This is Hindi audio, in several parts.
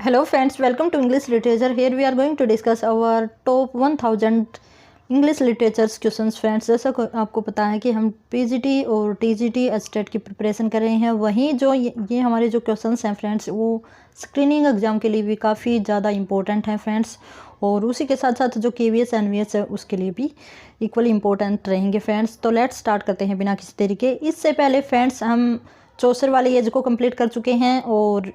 Hello friends, welcome to English Literature. Here we are going to discuss our top 1000 English literatures questions friends. जैसा आपको पता है कि हम पीजीटी और टीजीटी एस्टेट की प्रिपरेशन कर रहे हैं, वहीं जो ये हमारे जो क्वेश्चंस हैं फ्रेंड्स वो स्क्रीनिंग एग्ज़ाम के लिए भी काफ़ी ज़्यादा इंपॉर्टेंट हैं फ्रेंड्स, और उसी के साथ साथ जो केवीएस एनवीएस है उसके लिए भी इक्वली इंपॉर्टेंट रहेंगे फ्रेंड्स। तो लेट्स स्टार्ट करते हैं बिना किसी तरीके। इससे पहले फ्रेंड्स हम चौसर वाली एज को कंप्लीट कर चुके हैं, और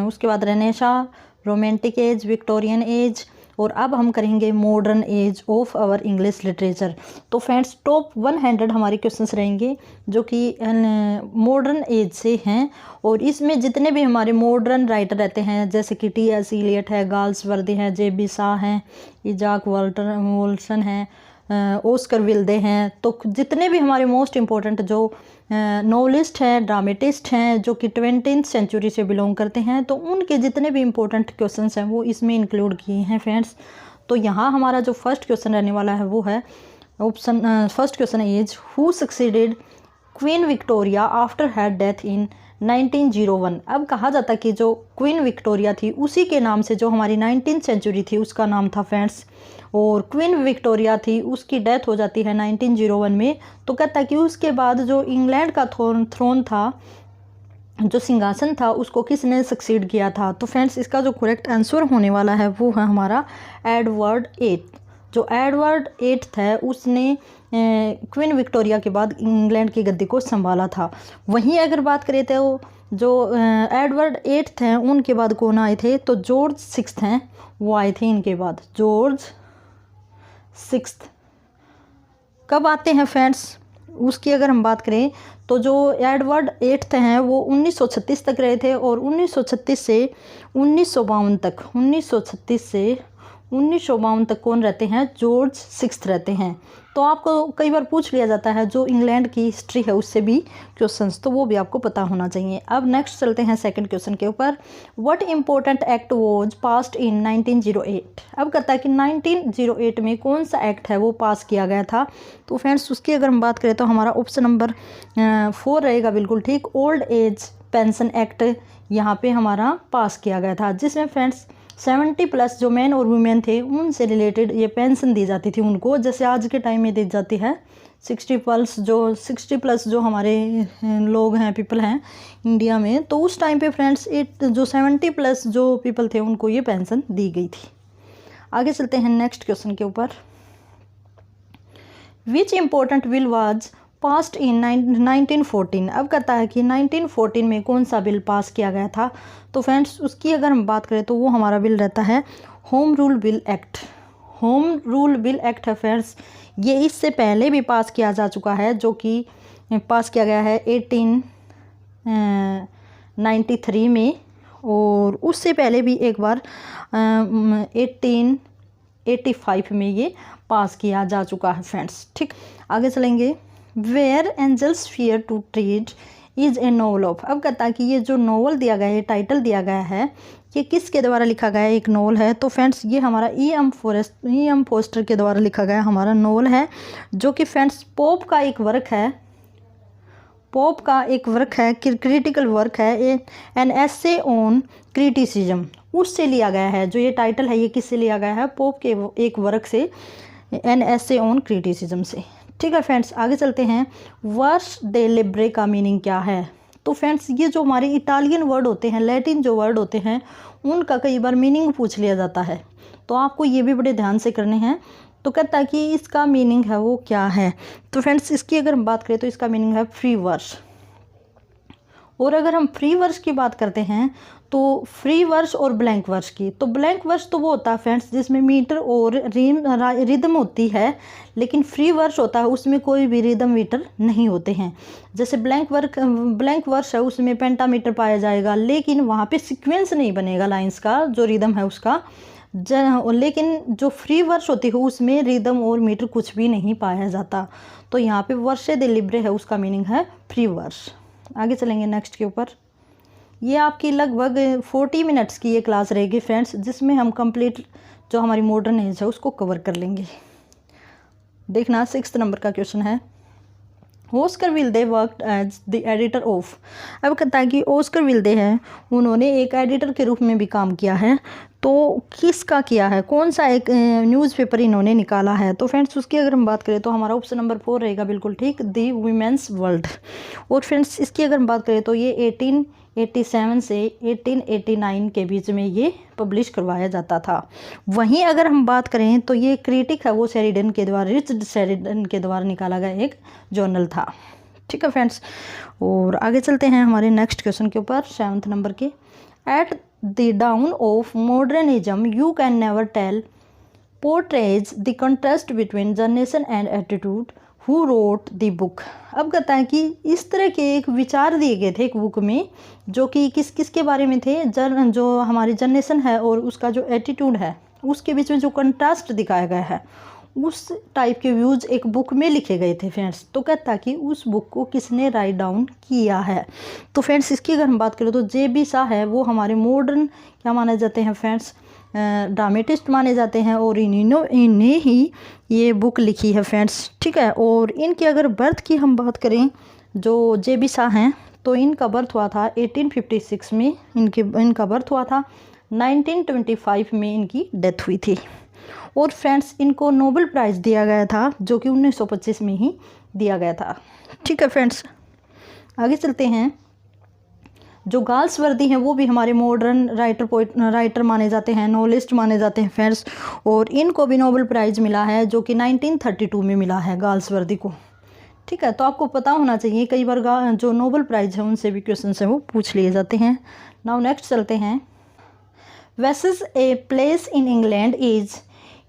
उसके बाद renaissance, romantic age, Victorian age, और अब हम करेंगे modern age of our English literature. तो फ्रेंड्स टॉप 100 हमारे क्वेश्चंस रहेंगे जो कि मॉडर्न एज से हैं, और इसमें जितने भी हमारे मॉडर्न राइटर रहते हैं जैसे कि टी.एस. इलियट है, गाल्सवर्दी है, जे.बी. शाह हैं, इजाक वॉल्सन हैं, ऑस्कर विल्डे हैं, तो जितने भी हमारे मोस्ट इम्पोर्टेंट जो नॉवलिस्ट हैं, ड्रामेटिस्ट हैं जो कि 20वीं सेंचुरी से बिलोंग करते हैं, तो उनके जितने भी इम्पोर्टेंट क्वेश्चंस हैं वो इसमें इंक्लूड किए हैं फ्रेंड्स। तो यहाँ हमारा जो फर्स्ट क्वेश्चन रहने वाला है वो है option first question is who succeeded queen Victoria after her death in 1901। अब कहा जाता है कि जो क्वीन विक्टोरिया थी उसी के नाम से जो हमारी 19वीं सेंचुरी थी उसका नाम था फ्रेंड्स, और क्वीन विक्टोरिया थी उसकी डेथ हो जाती है 1901 में। तो कहता है कि उसके बाद जो इंग्लैंड का थ्रोन था, जो सिंहासन था, उसको किसने सक्सीड किया था। तो फ्रेंड्स इसका जो करेक्ट आंसर होने वाला है वो है हमारा एडवर्ड 8। जो एडवर्ड 8 है उसने क्वीन विक्टोरिया के बाद इंग्लैंड की गद्दी को संभाला था। वहीं अगर बात करें तो जो एडवर्ड 8 हैं उनके बाद कौन आए थे, तो जॉर्ज 6 हैं वो आए थे इनके बाद। जॉर्ज 6 कब आते हैं फ्रेंड्स, उसकी अगर हम बात करें तो जो एडवर्ड 8 हैं वो 1936 तक रहे थे, और 1936 से 1952 तक 1936 से 1952 तक कौन रहते हैं, जॉर्ज 6 रहते हैं। तो आपको कई बार पूछ लिया जाता है जो इंग्लैंड की हिस्ट्री है उससे भी क्वेश्चंस, तो वो भी आपको पता होना चाहिए। अब नेक्स्ट चलते हैं सेकंड क्वेश्चन के ऊपर। What important act was passed in 1908। अब कहता है कि 1908 में कौन सा एक्ट है वो पास किया गया था। तो फ्रेंड्स उसकी अगर हम बात करें तो हमारा ऑप्शन नंबर 4 रहेगा, बिल्कुल ठीक। ओल्ड एज पेंशन एक्ट यहाँ पे हमारा पास किया गया था, जिसमें फ्रेंड्स 70+ जो मैन और वुमेन थे उनसे रिलेटेड ये पेंशन दी जाती थी उनको, जैसे आज के टाइम में दी जाती है 60+ जो हमारे लोग हैं, पीपल हैं इंडिया में। तो उस टाइम पे फ्रेंड्स जो 70+ जो पीपल थे उनको ये पेंशन दी गई थी। आगे चलते हैं नेक्स्ट क्वेश्चन के ऊपर। Which important bill was passed in 1914। अब कहता है कि 1914 में कौन सा बिल पास किया गया था। तो फ्रेंड्स उसकी अगर हम बात करें तो वो हमारा बिल रहता है home rule bill act. Home rule bill act है फ्रेंड्स, ये इससे पहले भी पास किया जा चुका है, जो कि पास किया गया है 1893 में, और उससे पहले भी एक बार 1885 में ये पास किया जा चुका है फ्रेंड्स। ठीक, आगे चलेंगे। Where angels fear to tread is a novel of. अब कहता है कि ये जो नॉवल दिया गया है, टाइटल दिया गया है, ये किसके द्वारा लिखा गया है, एक नॉवल है। तो फ्रेंड्स ये हमारा ई.एम. फोस्टर के द्वारा लिखा गया हमारा नॉवल है, जो कि फ्रेंड्स पोप का एक वर्क है, क्रिटिकल वर्क है, एन एसे ऑन क्रिटिसिज्म, उससे लिया गया है। जो ये टाइटल है ये किससे लिया गया है, पोप के एक वर्क से, एन एसे ऑन क्रिटिसिज्म से। ठीक है फ्रेंड्स, आगे चलते हैं। वर्स डे लिब्रे का मीनिंग क्या है। तो फ्रेंड्स ये जो हमारे इटालियन वर्ड होते हैं, लैटिन जो वर्ड होते हैं, उनका कई बार मीनिंग पूछ लिया जाता है, तो आपको ये भी बड़े ध्यान से करने हैं। तो कहता है कि इसका मीनिंग है वो क्या है। तो फ्रेंड्स इसकी अगर हम बात करें तो इसका मीनिंग है फ्री वर्स। और अगर हम फ्री वर्स की बात करते हैं तो फ्री वर्स और ब्लैंक वर्स की, तो ब्लैंक वर्स तो वो होता है फ्रेंड्स जिसमें मीटर और रिदम होती है, लेकिन फ्री वर्स होता है उसमें कोई भी रिदम मीटर नहीं होते हैं। जैसे ब्लैंक वर्स है उसमें पेंटामीटर पाया जाएगा, लेकिन वहाँ पे सीक्वेंस नहीं बनेगा लाइंस का, जो रिदम है उसका। लेकिन जो फ्री वर्स होती है उसमें रिदम और मीटर कुछ भी नहीं पाया जाता। तो यहाँ पे वर्से दे लिब्रे है, उसका मीनिंग है फ्री वर्स। आगे चलेंगे नेक्स्ट के ऊपर। ये आपकी लगभग 40 मिनट्स की ये क्लास रहेगी फ्रेंड्स, जिसमें हम कंप्लीट जो हमारी मॉडर्न एज है उसको कवर कर लेंगे। देखना 6th नंबर का क्वेश्चन है। Oscar Wilde worked as the editor of. अब कहता है कि ऑस्कर विल्डे हैं, उन्होंने एक एडिटर के रूप में भी काम किया है। तो किसका किया है, कौन सा एक न्यूज़पेपर इन्होंने निकाला है? तो फ्रेंड्स उसकी अगर हम बात करें तो हमारा ऑप्शन नंबर 4 रहेगा बिल्कुल ठीक, दी वुमेन्स वर्ल्ड। और फ्रेंड्स इसकी अगर हम बात करें तो ये 1887 से 1889 के बीच में ये पब्लिश करवाया जाता था। वहीं अगर हम बात करें तो ये क्रिटिक है वो शेरिडन के द्वारा, रिचर्ड शेरिडन के द्वारा निकाला गया एक जर्नल था। ठीक है फ्रेंड्स, और आगे चलते हैं हमारे नेक्स्ट क्वेश्चन के ऊपर, 7th नंबर के। At the dawn of modernism you can never tell portrays the contrast between generation and attitude who wrote the book. अब कहता है कि इस तरह के एक विचार दिए गए थे एक बुक में, जो कि किस किस के बारे में थे, जो हमारी जनरेशन है और उसका जो एटीट्यूड है उसके बीच में जो कंट्रास्ट दिखाया गया है, उस टाइप के व्यूज़ एक बुक में लिखे गए थे फ्रेंड्स। तो कहता है कि उस बुक को किसने राइट डाउन किया है? तो फ्रेंड्स इसकी अगर हम बात करें तो जे.बी. शाह है, वो हमारे मॉडर्न क्या माने जाते हैं फ्रेंड्स, ड्रामेटिस्ट माने जाते हैं, और इन्हें ही ये बुक लिखी है फ्रेंड्स। ठीक है, और इनकी अगर बर्थ की हम बात करें, जो जे.बी. शाह हैं, तो इनका बर्थ हुआ था 1856 में, इनका बर्थ हुआ था, 1925 में इनकी डेथ हुई थी। और फ्रेंड्स इनको नोबेल प्राइज़ दिया गया था, जो कि 1925 में ही दिया गया था। ठीक है फ्रेंड्स, आगे चलते हैं। जो गाल्सवर्दी हैं वो भी हमारे मॉडर्न राइटर माने जाते हैं, नॉवेलिस्ट माने जाते हैं फ्रेंड्स, और इनको भी नोबेल प्राइज़ मिला है, जो कि 1932 में मिला है गाल्सवर्दी को। ठीक है, तो आपको पता होना चाहिए, कई बार जो नोबेल प्राइज़ है उनसे भी क्वेश्चन हैं वो पूछ लिए जाते हैं। नाउ नेक्स्ट चलते हैं। वेसेस a place in England is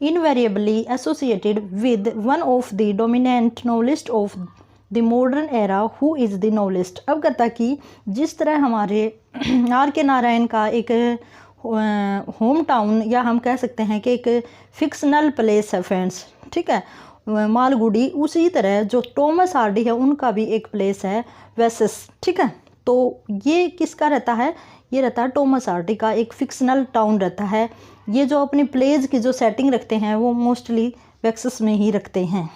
invariably associated with one of the dominant novelists of the modern era who is the novelist। अब कहता कि जिस तरह हमारे R.K. नारायण का एक होम टाउन, या हम कह सकते हैं कि एक फिक्शनल प्लेस है फ्रेंड्स, ठीक है, मालगुडी, उसी तरह जो टॉमस हार्डी है उनका भी एक प्लेस है वेसेस। ठीक है, तो ये किसका रहता है? ये रहता है टॉमस हार्डी का, एक फिक्शनल टाउन रहता है। ये जो अपनी प्लेज की जो सेटिंग रखते हैं वो मोस्टली वेसेस में ही रखते हैं।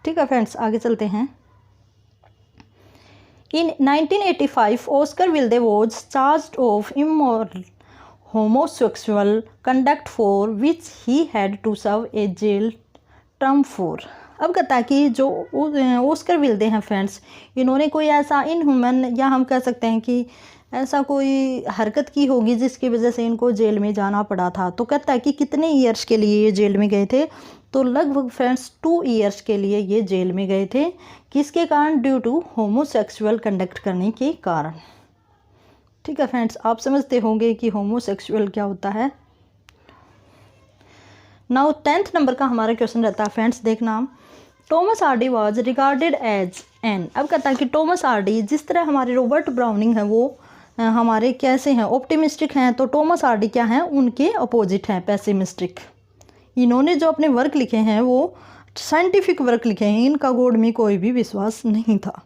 ठीक है फ्रेंड्स, आगे चलते हैं। In 1985 Oscar Wilde was charged of immoral homosexual conduct for which he had to serve a jail term for. अब कहता है कि जो ऑस्कर विल्डे हैं फ्रेंड्स, इन्होंने कोई ऐसा इनह्यूमन, या हम कह सकते हैं कि ऐसा कोई हरकत की होगी जिसकी वजह से इनको जेल में जाना पड़ा था। तो कहता है कि कितने ईयर्स के लिए ये जेल में गए थे? तो लगभग फ्रेंड्स 2 ईयर्स के लिए ये जेल में गए थे। किसके कारण? ड्यू टू होमोसेक्सुअल कंडक्ट करने के कारण। ठीक है फ्रेंड्स, आप समझते होंगे कि होमोसेक्सुअल क्या होता है। नाउ 10th नंबर का हमारा क्वेश्चन रहता है फ्रेंड्स, देखना। Thomas Hardy was regarded as an. अब कहता है कि टॉमस हार्डी, जिस तरह हमारे रॉबर्ट ब्राउनिंग है वो हमारे कैसे हैं, ऑप्टिमिस्टिक हैं, तो टॉमस हार्डी क्या हैं, उनके अपोजिट हैं, पेसिमिस्टिक। इन्होंने जो अपने वर्क लिखे हैं वो साइंटिफिक वर्क लिखे हैं, इनका गॉड में कोई भी विश्वास नहीं था।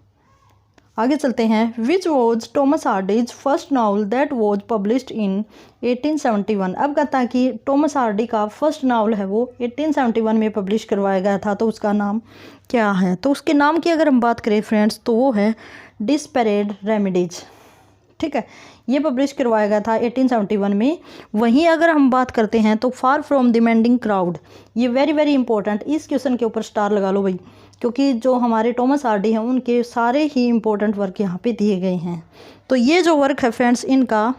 आगे चलते हैं। Which was Thomas Hardy's first novel that was published in 1871। अब कहता है कि टॉमस हार्डी का फर्स्ट नावल है वो 1871 में पब्लिश करवाया गया था, तो उसका नाम क्या है? तो उसके नाम की अगर हम बात करें फ्रेंड्स, तो वो है डिस्पेरेड रेमेडीज। ठीक है, ये पब्लिश करवाया गया था 1871 में। वहीं अगर हम बात करते हैं तो far from the mending crowd, ये वेरी वेरी इंपॉर्टेंट, इस क्वेश्चन के ऊपर स्टार लगा लो भाई, क्योंकि जो हमारे टॉमस हार्डी हैं उनके सारे ही इंपॉर्टेंट वर्क यहाँ पे दिए गए हैं। तो ये जो वर्क है फ्रेंड्स, इनका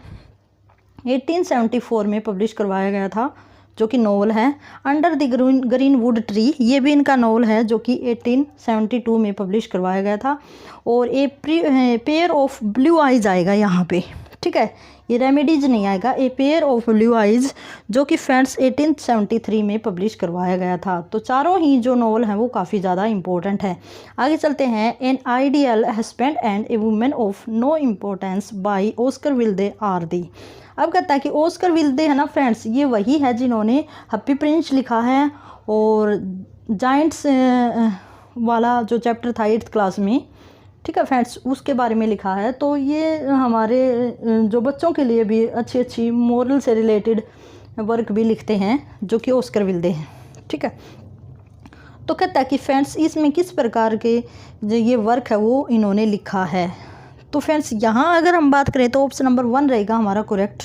1874 में पब्लिश करवाया गया था, जो कि नोवेल है under the green wood tree. ये भी इनका नोवेल है, जो कि 1872 में पब्लिश करवाया गया था। और a pair of blue eyes आएगा यहाँ पे। ठीक है, ये रेमेडीज नहीं आएगा, a pair of blue eyes, जो कि फ्रेंड्स 1873 में पब्लिश करवाया गया था। तो चारों ही जो नोवेल हैं वो काफ़ी ज़्यादा इंपॉर्टेंट है। आगे चलते हैं। An ideal husband and a woman of no importance by Oscar Wilde are the. अब कहता है कि ऑस्कर विल्डे है ना फ्रेंड्स, ये वही है जिन्होंने हैप्पी प्रिंस लिखा है, और जाइंट्स वाला जो चैप्टर था 8th क्लास में, ठीक है फ्रेंड्स, उसके बारे में लिखा है। तो ये हमारे जो बच्चों के लिए भी अच्छी अच्छी मोरल से रिलेटेड वर्क भी लिखते हैं, जो कि ऑस्कर विल्डे हैं। ठीक है, तो कहता है कि फ्रेंड्स इसमें किस प्रकार के जो ये वर्क है वो इन्होंने लिखा है। तो फ्रेंड्स यहाँ अगर हम बात करें तो ऑप्शन नंबर 1 रहेगा हमारा करेक्ट।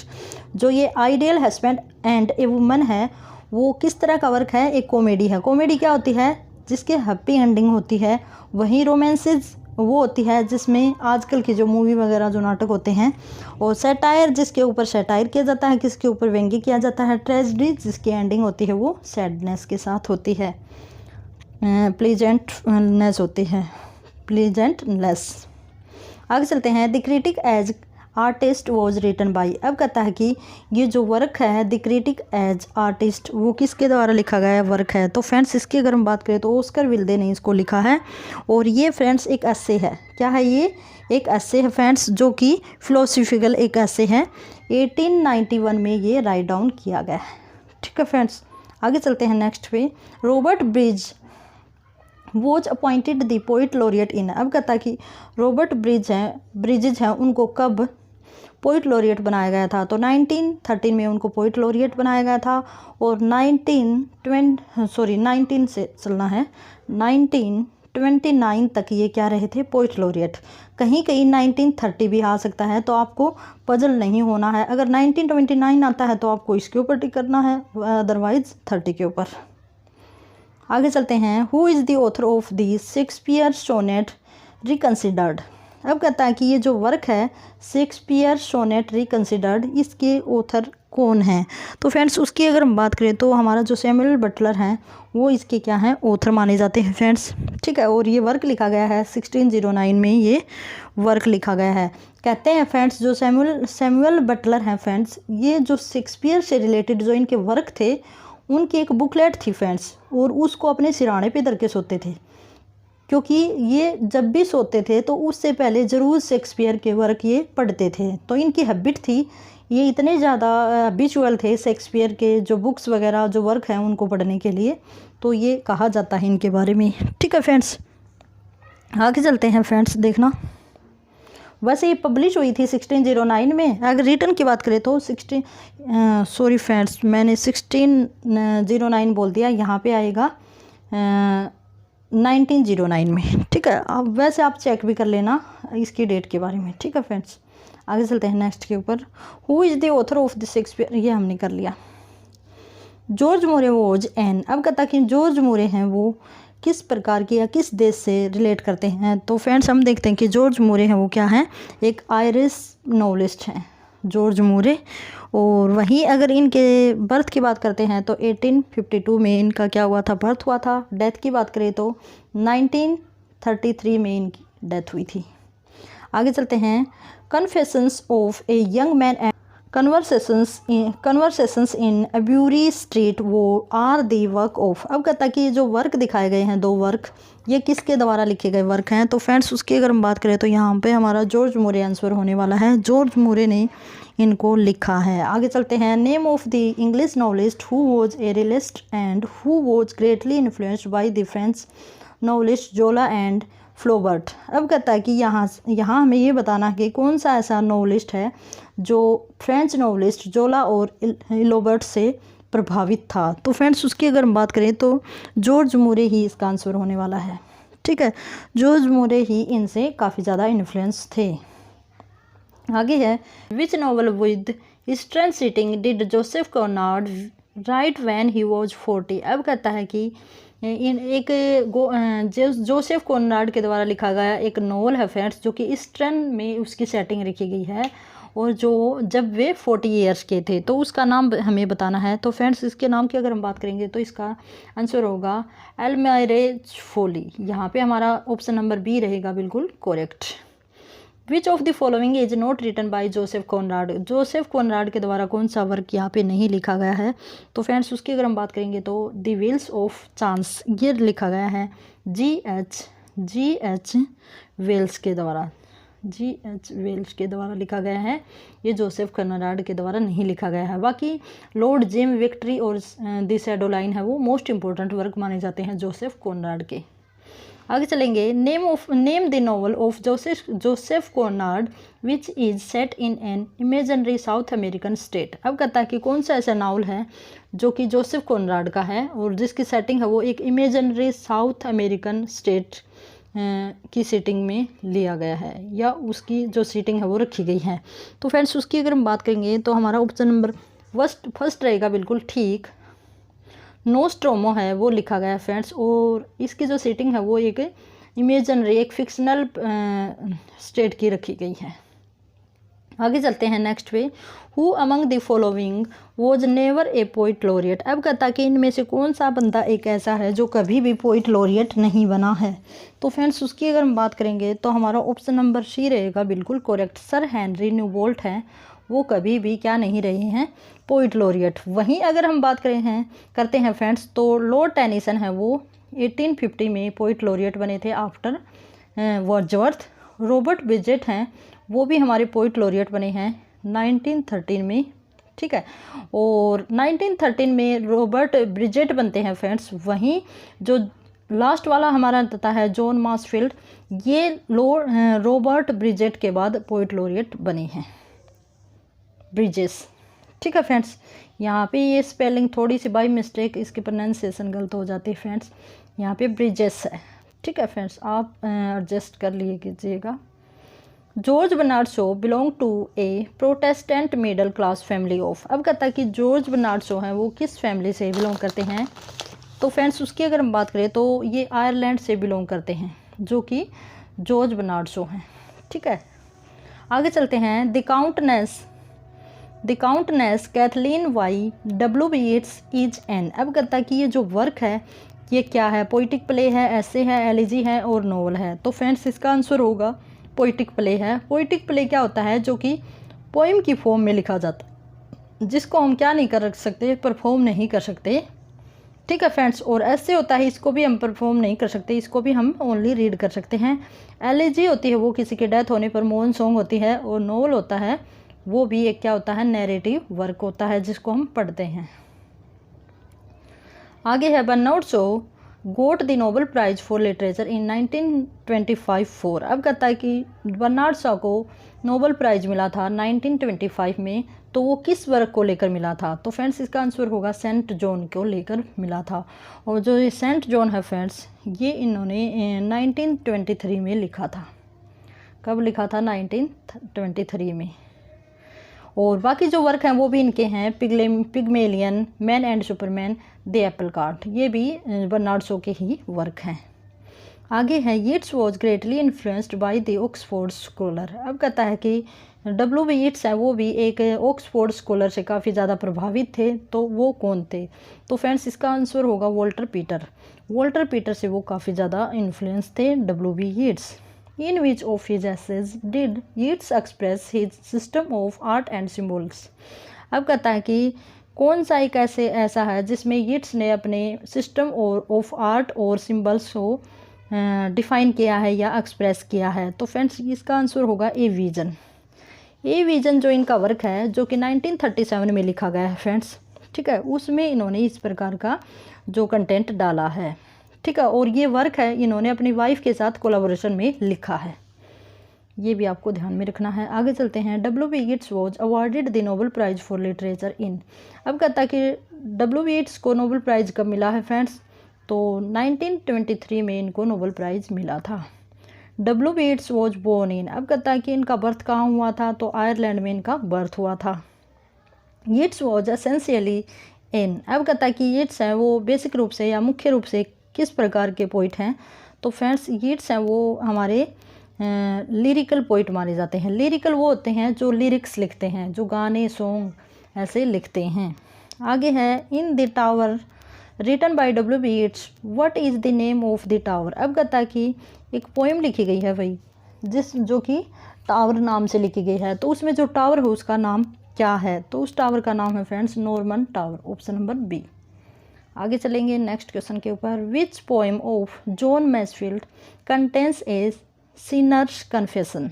जो ये ideal husband and a woman है वो किस तरह का वर्क है, एक कॉमेडी है। कॉमेडी क्या होती है, जिसके हैप्पी एंडिंग होती है। वहीं रोमांसेस वो होती है जिसमें आजकल की जो मूवी वगैरह जो नाटक होते हैं। और सैटायर जिसके ऊपर सैटायर किया जाता है, किसके ऊपर व्यंग्य किया जाता है। ट्रेजेडी जिसकी एंडिंग होती है वो सैडनेस के साथ होती है, प्लीजेंटनेस होती है, प्लीजेंटनेस। आगे चलते हैं। The critic as artist was written by. अब कहता है कि ये जो वर्क है द क्रिटिक एज आर्टिस्ट वो किसके द्वारा लिखा गया वर्क है। तो फ्रेंड्स इसकी अगर हम बात करें तो ऑस्कर विल्डे ने इसको लिखा है। और ये फ्रेंड्स एक एस्से है। क्या है ये, एक एस्से है फ्रेंड्स, जो कि फिलोसफिकल एक एस्से है। 1891 में ये राइट डाउन किया गया है। ठीक है फ्रेंड्स, आगे चलते हैं नेक्स्ट पे। Robert Bridge was appointed the poet laureate in. अब कहता है कि रॉबर्ट ब्रिजेज हैं उनको कब पोइट लॉरिएट बनाया गया था। तो 1913 में उनको पोइट लॉरिएट बनाया गया था। और 19 से चलना है 1929 तक ये क्या रहे थे, पोइट लॉरिएट। कहीं कहीं 1930 भी आ सकता है, तो आपको पजल नहीं होना है। अगर 1929 आता है तो आपको इसके ऊपर टिक करना है, अदरवाइज 30 के ऊपर। आगे चलते हैं। Who is the author of the Shakespeare sonnet reconsidered. अब कहता है कि ये जो वर्क है शेक्सपियर सोनेट रिकन्सिडर्ड, इसके ऑथर कौन हैं। तो फ्रेंड्स उसकी अगर हम बात करें तो हमारा जो सैमुअल बटलर हैं वो इसके क्या हैं, ऑथर माने जाते हैं फ्रेंड्स। ठीक है, और ये वर्क लिखा गया है 1609 में ये वर्क लिखा गया है। कहते हैं फ्रेंड्स जो सैमुअल बटलर हैं फ्रेंड्स, ये जो शेक्सपियर से रिलेटेड जो इनके वर्क थे उनकी एक बुकलेट थी फ्रेंड्स, और उसको अपने सिराने पे धर के सोते थे। क्योंकि ये जब भी सोते थे तो उससे पहले ज़रूर शेक्सपियर के वर्क ये पढ़ते थे। तो इनकी हैबिट थी, ये इतने ज़्यादा हैबिचुअल थे शेक्सपियर के जो बुक्स वगैरह जो वर्क हैं उनको पढ़ने के लिए। तो ये कहा जाता है इनके बारे में। ठीक है फ्रेंड्स, आगे चलते हैं फ्रेंड्स। देखना वैसे ये पब्लिश हुई थी 1609 में। अगर रिटर्न की बात करें तो 1609 बोल दिया, यहाँ पे आएगा 1909 में। ठीक है, अब वैसे आप चेक भी कर लेना इसकी डेट के बारे में। ठीक है फ्रेंड्स, आगे चलते हैं नेक्स्ट के ऊपर। Who is the author of the Shakespeare, ये हमने कर लिया। George more was an. अब कहता कि जॉर्ज मोरे हैं वो किस प्रकार की या किस देश से रिलेट करते हैं। तो फ्रेंड्स हम देखते हैं कि जॉर्ज मोरे हैं वो क्या हैं, एक आयरिश नॉवेलिस्ट हैं जॉर्ज मोरे। और वहीं अगर इनके बर्थ की बात करते हैं तो 1852 में इनका क्या हुआ था, बर्थ हुआ था। डेथ की बात करें तो 1933 में इनकी डेथ हुई थी। आगे चलते हैं। Confessions of a young man and conversations in Ebury Street वो आर दी वर्क ऑफ। अब कहता है कि ये जो वर्क दिखाए गए हैं, 2 वर्क, ये किसके द्वारा लिखे गए वर्क हैं। तो फ्रेंड्स उसकी अगर हम बात करें तो यहाँ पे हमारा जॉर्ज मोरे आंसर होने वाला है। जॉर्ज मोरे ने इनको लिखा है। आगे चलते हैं। Name of the English novelist who was a realist and who was greatly influenced by the French novelist जोला एंड फ्लोबर्ट। अब कहता है कि यहाँ हमें ये बताना है कि कौन सा ऐसा नॉवेलिस्ट है जो फ्रेंच नॉवेलिस्ट जोला और इलोबर्ट से प्रभावित था। तो फ्रेंड्स उसकी अगर हम बात करें तो जॉर्ज मोरे ही इसका आंसर होने वाला है। ठीक है, जॉर्ज मोरे ही इनसे काफ़ी ज़्यादा इन्फ्लुएंस थे। आगे है। Which novel with strength sitting did Joseph Conrad right when he was 40। अब कहता है कि जोसेफ कॉनराड के द्वारा लिखा गया एक नॉवल है फ्रेंड्स, जो कि स्ट्रेन में उसकी सेटिंग रखी गई है, और जो जब वे 40 ईयर्स के थे। तो उसका नाम हमें बताना है। तो फ्रेंड्स इसके नाम की अगर हम बात करेंगे तो इसका आंसर होगा एल्मेरेज फोली। यहाँ पे हमारा ऑप्शन नंबर बी रहेगा बिल्कुल correct. Which of the following is not written by Joseph Conrad. Joseph Conrad के द्वारा कौन सा वर्क यहाँ पे नहीं लिखा गया है। तो फ्रेंड्स उसकी अगर हम बात करेंगे तो द व्हील्स ऑफ चांस ये लिखा गया है जी.एच. वेल्स के द्वारा। जी.एच. वेल्स के द्वारा लिखा गया है। ये जोसेफ कॉनराड के द्वारा नहीं लिखा गया है। बाकी लॉर्ड जिम विक्ट्री और द शैडो लाइन है वो मोस्ट इंपॉर्टेंट वर्क माने जाते हैं जोसेफ कॉनराड के। आगे चलेंगे। Name the novel of Joseph Conrad which is set in an imaginary south American state. अब कहता है कि कौन सा ऐसा नावल है जो कि जोसेफ कॉनराड का है और जिसकी सेटिंग है वो एक इमेजिनरी साउथ अमेरिकन स्टेट की सेटिंग में लिया गया है या उसकी जो सेटिंग है वो रखी गई है। तो फ्रेंड्स उसकी अगर हम बात करेंगे तो हमारा ऑप्शन नंबर फर्स्ट रहेगा बिल्कुल ठीक। नोस्ट्रोमो है वो लिखा गया है फ्रेंड्स और इसकी जो सेटिंग है वो एक इमेजिनरी एक फिक्शनल स्टेट की रखी गई है। आगे चलते हैं नेक्स्ट पे। Who among the following was never a poet laureate. अब कहता कि इनमें से कौन सा बंदा एक ऐसा है जो कभी भी पोइट लॉरिएट नहीं बना है। तो फ्रेंड्स उसकी अगर हम बात करेंगे तो हमारा ऑप्शन नंबर सी रहेगा बिल्कुल करेक्ट। सर हेनरी न्यूबोल्ट हैं वो कभी भी क्या नहीं रहे हैं पोइट लॉरिएट। वहीं अगर हम बात करते हैं फ्रेंड्स तो लॉर्ड टेनिसन है वो 1850 में पोइट लॉरिएट बने थे आफ्टर वर्ड्सवर्थ। रॉबर्ट ब्रिजेट हैं वो भी हमारे पोइट लॉरिएट बने हैं 1913 में, ठीक है। और 1913 में रॉबर्ट ब्रिजेट बनते हैं फ्रेंड्स। वहीं जो लास्ट वाला हमारा पता है जॉन मासफील्ड, ये रॉबर्ट ब्रिजेट के बाद पोइट लॉरिएट बने हैं ब्रिजेस, ठीक है फ्रेंड्स। यहाँ पे ये स्पेलिंग थोड़ी सी बाई मिस्टेक इसकी प्रोनाउंसिएशन गलत हो जाती है फ्रेंड्स, यहाँ पे ब्रिजेस है, ठीक है फ्रेंड्स, आप एडजस्ट कर लिए कीजिएगा। George Bernard Shaw belong to a Protestant middle class family of. अब कहता है कि जॉर्ज बर्नार्ड शो हैं वो किस फैमिली से बिलोंग करते हैं। तो फ्रेंड्स उसकी अगर हम बात करें तो ये आयरलैंड से बिलोंग करते हैं जो कि जॉर्ज बर्नार्ड शो हैं, ठीक है। आगे चलते हैं। The countess Cathleen Y W Yeats is an. अब कहता है कि ये जो वर्क है ये क्या है, पोइटिक प्ले है, ऐसे है, एलिजी है और नोवेल है। तो फ्रेंड्स इसका आंसर होगा पोइटिक प्ले है। पोइटिक प्ले क्या होता है जो कि पोइम की फॉर्म में लिखा जाता है जिसको हम क्या नहीं कर सकते, परफॉर्म नहीं कर सकते, ठीक है फ्रेंड्स। और ऐसे होता है इसको भी हम परफॉर्म नहीं कर सकते, इसको भी हम ओनली रीड कर सकते हैं। एलिजी होती है वो किसी की डेथ होने पर मोहन सॉन्ग होती है और नोवेल होता है वो भी एक क्या होता है नैरेटिव वर्क होता है जिसको हम पढ़ते हैं। आगे है Bernard Shaw got the Nobel prize for literature in 1925। अब कहता है कि बर्नार्ड शॉ को नोबेल प्राइज मिला था 1925 में, तो वो किस वर्क को लेकर मिला था। तो फ्रेंड्स इसका आंसर होगा सेंट जॉन को लेकर मिला था। और जो ये सेंट जॉन है फ्रेंड्स ये इन्होंने 1923 में लिखा था। कब लिखा था, 1923 में। और बाकी जो वर्क हैं वो भी इनके हैं, Pygmalion, man and Superman, the Apple cart, ये भी बर्नार्ड शॉ के ही वर्क हैं। आगे है Yeats was greatly influenced by the Oxford scholar. अब कहता है कि डब्ल्यू बी येट्स है वो भी एक ऑक्सफोर्ड स्कॉलर से काफ़ी ज़्यादा प्रभावित थे, तो वो कौन थे। तो फ्रेंड्स इसका आंसर होगा वॉल्टर पीटर से वो काफ़ी ज़्यादा इन्फ्लुएंस थे W B Yeats. In which of his essays did Yeats express his system of art and symbols? अब कहता है कि कौन सा एक ऐसा है जिसमें यीट्स ने अपने सिस्टम और ऑफ आर्ट और सिम्बल्स को डिफ़ाइन किया है या एक्सप्रेस किया है। तो फ्रेंड्स इसका आंसर होगा ए विजन जो इनका वर्क है जो कि 1937 में लिखा गया है फ्रेंड्स, ठीक है। उसमें इन्होंने इस प्रकार का जो कंटेंट डाला है, ठीक है। और ये वर्क है इन्होंने अपनी वाइफ के साथ कोलैबोरेशन में लिखा है, ये भी आपको ध्यान में रखना है। आगे चलते हैं। W B Yeats was awarded the Nobel prize for literature in. अब कहता है कि डब्ल्यू बी येट्स को नोबेल प्राइज कब मिला है फ्रेंड्स, तो 1923 में इनको नोबेल प्राइज मिला था। W B Yeats was born in. अब कहता है कि इनका बर्थ कहाँ हुआ था, तो आयरलैंड में इनका बर्थ हुआ था। येट्स वॉज एसेंशियली इन। अब कहता है कि येट्स हैं वो बेसिक रूप से या मुख्य रूप से किस प्रकार के पोइट हैं, तो फ्रेंड्स येट्स हैं वो हमारे लिरिकल पोइट माने जाते हैं। लिरिकल वो होते हैं जो लिरिक्स लिखते हैं, जो गाने सॉन्ग ऐसे लिखते हैं। आगे है in the tower written by W B Yeats what is the name of the tower. अब कहता है कि एक पोइम लिखी गई है भाई जो कि टावर नाम से लिखी गई है, तो उसमें जो टावर है उसका नाम क्या है, तो उस टावर का नाम है friends Norman tower, option number B. आगे चलेंगे नेक्स्ट क्वेश्चन के ऊपर। Which poem of John Masefield contains a sinners confession.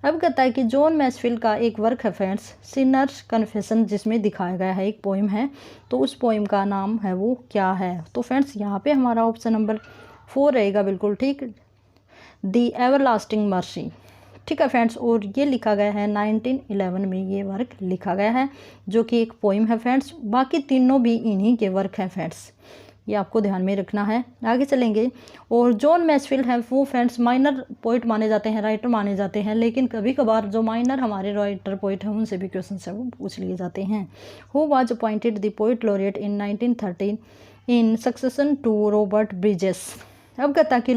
अब कहता है कि जॉन मैसफील्ड का एक वर्क है फ्रेंड्स सिनर्स कन्फेशन, जिसमें दिखाया गया है एक पोएम है, तो उस पोएम का नाम है वो क्या है। तो फ्रेंड्स यहाँ पे हमारा ऑप्शन नंबर 4 रहेगा बिल्कुल ठीक। दी एवरलास्टिंग मर्सी, ठीक है फ्रेंड्स। और ये लिखा गया है 1911 में, ये वर्क लिखा गया है जो कि एक पोइम है फ्रेंड्स। बाकी तीनों भी इन्हीं के वर्क हैं फ्रेंड्स, ये आपको ध्यान में रखना है। आगे चलेंगे। और जॉन मैसफील्ड है वो फ्रेंड्स माइनर पोइट माने जाते हैं, राइटर माने जाते हैं, लेकिन कभी कभार जो माइनर हमारे राइटर पोइट हैं उनसे भी क्वेश्चन है वो पूछ लिए जाते हैं। Who was appointed the poet laureate in 1913 in succession to Robert Bridges. अब कहता कि